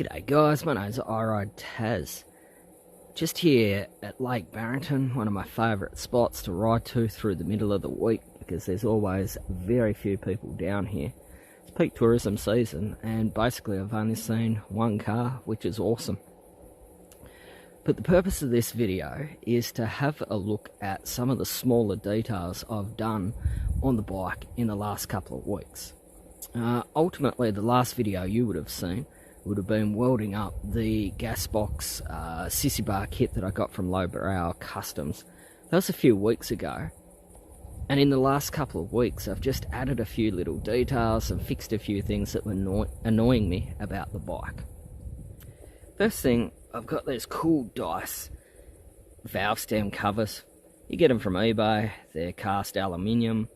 G'day guys, my name's iRideTaz. Just here at Lake Barrington, one of my favourite spots to ride to through the middle of the week because there's always very few people down here. It's peak tourism season and basically I've only seen one car, which is awesome. But the purpose of this video is to have a look at some of the smaller details I've done on the bike in the last couple of weeks. Ultimately, the last video you would have seen would have been welding up the gas box Sissy Bar kit that I got from Barrell Customs. That was a few weeks ago, and in the last couple of weeks I've just added a few little details and fixed a few things that were annoying me about the bike. First thing, I've got these cool dice valve stem covers. You get them from eBay, they're cast aluminium.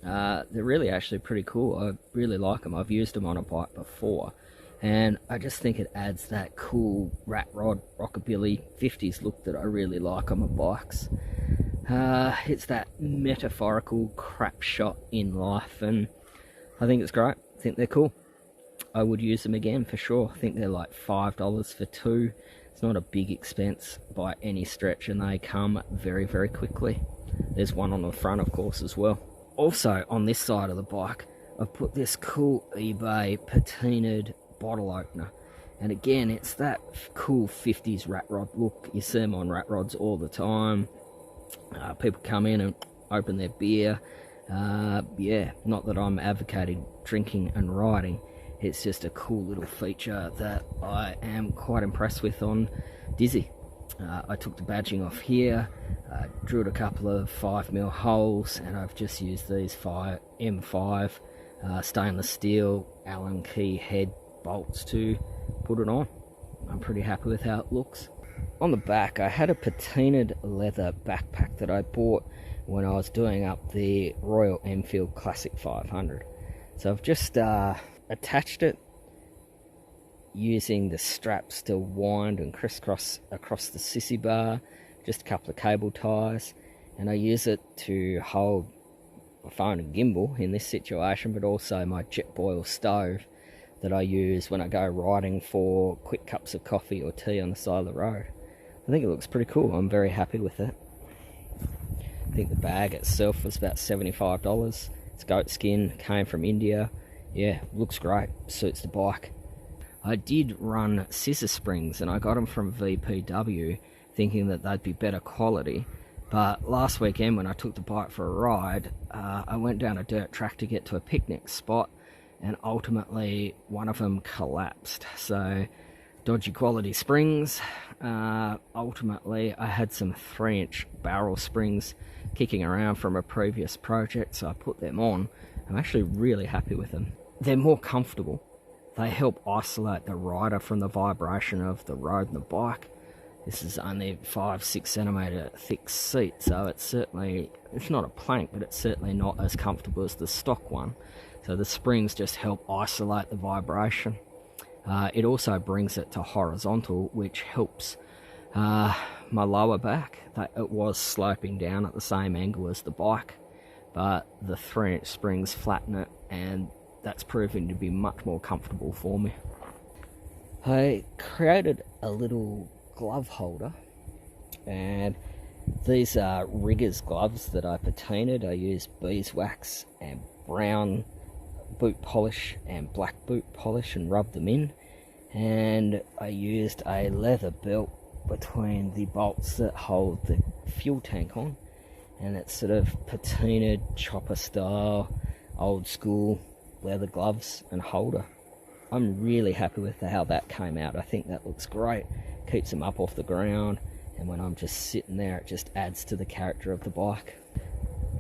They're really actually pretty cool. I really like them. I've used them on a bike before. And I just think it adds that cool rat rod rockabilly 50s look that I really like on my bikes. It's that metaphorical crap shot in life, and I think it's great. I think they're cool. I would use them again for sure. I think they're like $5 for two. It's not a big expense by any stretch, and they come very, very quickly. There's one on the front, of course, as well. Also, on this side of the bike, I've put this cool eBay patinaed bottle opener, and again it's that cool 50s rat rod look. You see them on rat rods all the time. People come in and open their beer. Yeah, not that I'm advocating drinking and riding, it's just a cool little feature that I am quite impressed with on Dizzy. I took the badging off here, drilled a couple of 5mm holes, and I've just used these M5 stainless steel Allen key head bolts to put it on. I'm pretty happy with how it looks. On the back, I had a patinaed leather backpack that I bought when I was doing up the Royal Enfield Classic 500. So I've just attached it using the straps to wind and crisscross across the Sissy bar, just a couple of cable ties, and I use it to hold my phone and gimbal in this situation, but also my jet boil stove that I use when I go riding for quick cups of coffee or tea on the side of the road. I think it looks pretty cool. I'm very happy with it. I think the bag itself was about $75. It's goat skin, came from India. Yeah, looks great, suits the bike. I did run scissor springs and I got them from VPW thinking that they'd be better quality, but last weekend when I took the bike for a ride, I went down a dirt track to get to a picnic spot, and ultimately one of them collapsed. So dodgy quality springs. Ultimately I had some 3-inch Barrell Springs kicking around from a previous project, so I put them on. I'm actually really happy with them. They're more comfortable. They help isolate the rider from the vibration of the road and the bike. This is only 5-6 centimetre thick seat, so it's not a plank, but it's certainly not as comfortable as the stock one. So the springs just help isolate the vibration. It also brings it to horizontal, which helps my lower back. It was sloping down at the same angle as the bike, but the 3-inch springs flatten it, and that's proving to be much more comfortable for me. I created a little glove holder, and these are riggers gloves that I patinaed. I used beeswax and brown boot polish and black boot polish and rubbed them in, and I used a leather belt between the bolts that hold the fuel tank on, and it's sort of patinaed chopper style, old school leather gloves and holder. I'm really happy with how that came out. I think that looks great, keeps them up off the ground, and when I'm just sitting there it just adds to the character of the bike.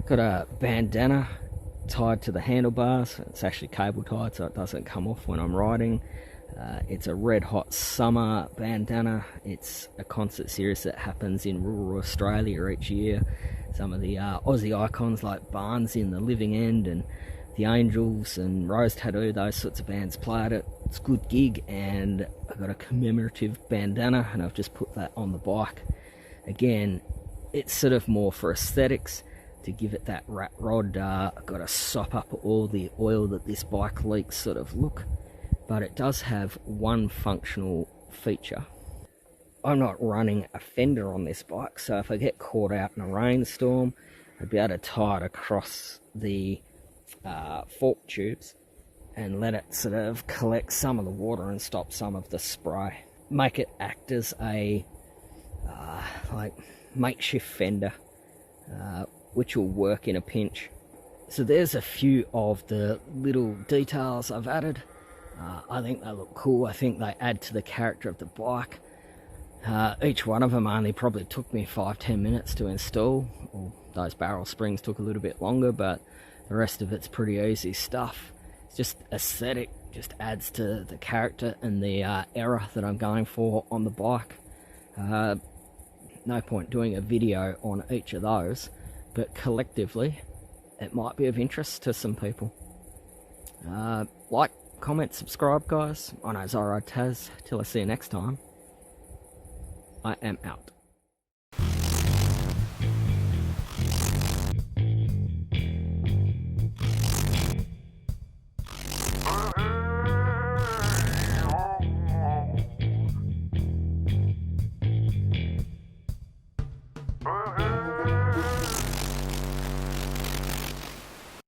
Got a bandana tied to the handlebars. It's actually cable tied so it doesn't come off when I'm riding. It's a red hot summer bandana. It's a concert series that happens in rural Australia each year. Some of the Aussie icons like Barnes in the Living End and the Angels and Rose Tattoo, those sorts of bands play at it. It's a good gig, and I've got a commemorative bandana and I've just put that on the bike. Again, it's sort of more for aesthetics, to give it that rat rod, I've got to sop up all the oil that this bike leaks sort of look. but it does have one functional feature. I'm not running a fender on this bike, so if I get caught out in a rainstorm, I'd be able to tie it across the fork tubes and let it sort of collect some of the water and stop some of the spray. Make it act as a like makeshift fender, which will work in a pinch. So there's a few of the little details I've added. I think they look cool. I think they add to the character of the bike. Each one of them only probably took me 5-10 minutes to install. Well, those Barrell Springs took a little bit longer, but the rest of it's pretty easy stuff. It's just aesthetic, just adds to the character and the era that I'm going for on the bike. No point doing a video on each of those, but collectively it might be of interest to some people. Like, comment, subscribe, guys. My name's Taz. Till I see you next time, I am out.